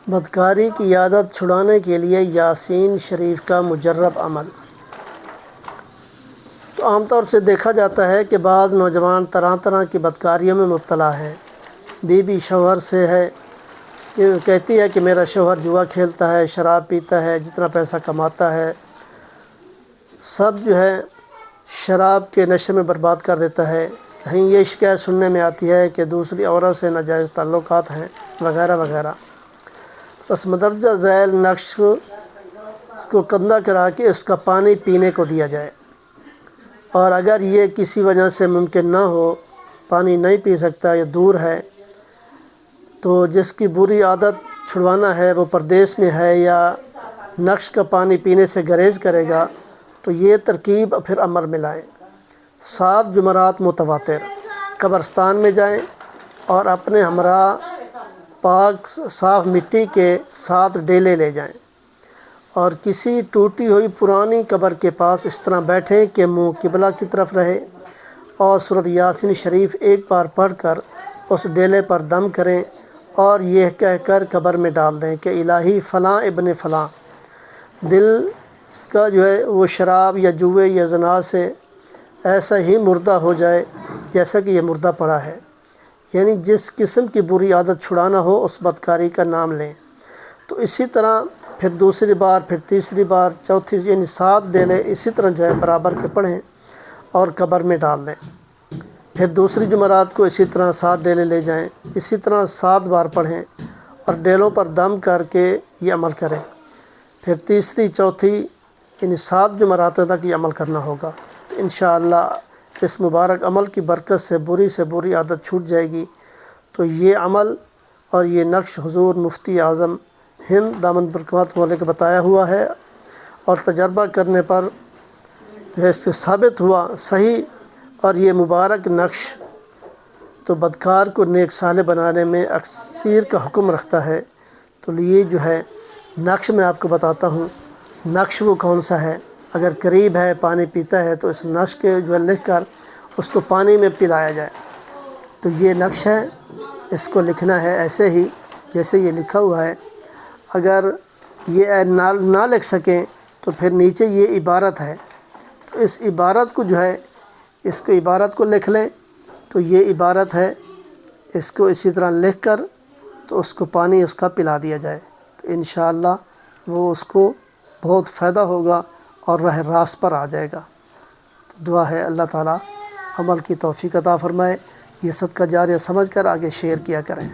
بدکاری کی عادت چھڑانے کے لیے یاسین شریف کا مجرب عمل۔ تو عام طور سے دیکھا جاتا ہے کہ بعض نوجوان طرح طرح کی بدکاریوں میں مبتلا ہیں۔ بیوی شوہر سے ہے کہ کہتی ہے کہ میرا شوہر جوا کھیلتا ہے، شراب پیتا ہے، جتنا پیسہ کماتا ہے سب جو ہے شراب کے نشے میں برباد کر دیتا ہے۔ کہیں یہ شکایت سننے میں آتی ہے کہ دوسری عورت سے ناجائز تعلقات ہیں وغیرہ وغیرہ۔ بس مندرجہ ذیل نقش کو کندہ کرا کے اس کا پانی پینے کو دیا جائے، اور اگر یہ کسی وجہ سے ممکن نہ ہو، پانی نہیں پی سکتا یا دور ہے، تو جس کی بری عادت چھڑوانا ہے وہ پردیس میں ہے یا نقش کا پانی پینے سے گریز کرے گا، تو یہ ترکیب پھر عمل میں لائیں۔ 7 جمعرات متواتر قبرستان میں جائیں اور اپنے ہمراہ پاک صاف مٹی کے 7 ڈیلے لے جائیں اور کسی ٹوٹی ہوئی پرانی قبر کے پاس اس طرح بیٹھیں کہ منہ قبلہ کی طرف رہے، اور سورۃ یاسین شریف ایک بار پڑھ کر اس ڈیلے پر دم کریں اور یہ کہہ کر قبر میں ڈال دیں کہ الہی فلاں ابن فلاں دل اس کا جو ہے وہ شراب یا جوئے یا زنا سے ایسا ہی مردہ ہو جائے جیسا کہ یہ مردہ پڑا ہے۔ یعنی جس قسم کی بری عادت چھڑانا ہو اس بدکاری کا نام لیں۔ تو اسی طرح پھر دوسری بار، پھر تیسری بار، چوتھی، یعنی 7 ڈیلے اسی طرح جو ہے برابر کے پڑھیں اور قبر میں ڈال دیں۔ پھر دوسری جمعرات کو اسی طرح 7 ڈیلے لے جائیں، اسی طرح 7 بار پڑھیں اور ڈیلوں پر دم کر کے یہ عمل کریں۔ پھر تیسری، چوتھی، یعنی 7 جمعرات تک یہ عمل کرنا ہوگا۔ تو انشاءاللہ اس مبارک عمل کی برکت سے بری عادت چھوٹ جائے گی۔ تو یہ عمل اور یہ نقش حضور مفتی اعظم ہند دامن برکات والے کا بتایا ہوا ہے، اور تجربہ کرنے پر جو ہے اس سے ثابت ہوا صحیح، اور یہ مبارک نقش تو بدکار کو نیک صالح بنانے میں اکثیر کا حکم رکھتا ہے۔ تو یہ جو ہے نقش میں آپ کو بتاتا ہوں، نقش وہ کون سا ہے۔ اگر قریب ہے، پانی پیتا ہے، تو اس نقش کے جو ہے لکھ کر اس کو پانی میں پلایا جائے۔ تو یہ نقش ہے، اس کو لکھنا ہے ایسے ہی جیسے یہ لکھا ہوا ہے۔ اگر یہ نہ لکھ سکیں تو پھر نیچے یہ عبارت ہے، تو اس عبارت کو جو ہے اس کو عبارت کو لکھ لیں۔ تو یہ عبارت ہے، اس کو اسی طرح لکھ کر تو اس کو پانی اس کا پلا دیا جائے، تو انشاءاللہ وہ اس کو بہت فائدہ ہوگا اور راہ راست پر آ جائے گا۔ تو دعا ہے اللہ تعالیٰ عمل کی توفیق عطا فرمائے۔ یہ صدقہ جاریہ سمجھ کر آگے شیئر کیا کریں۔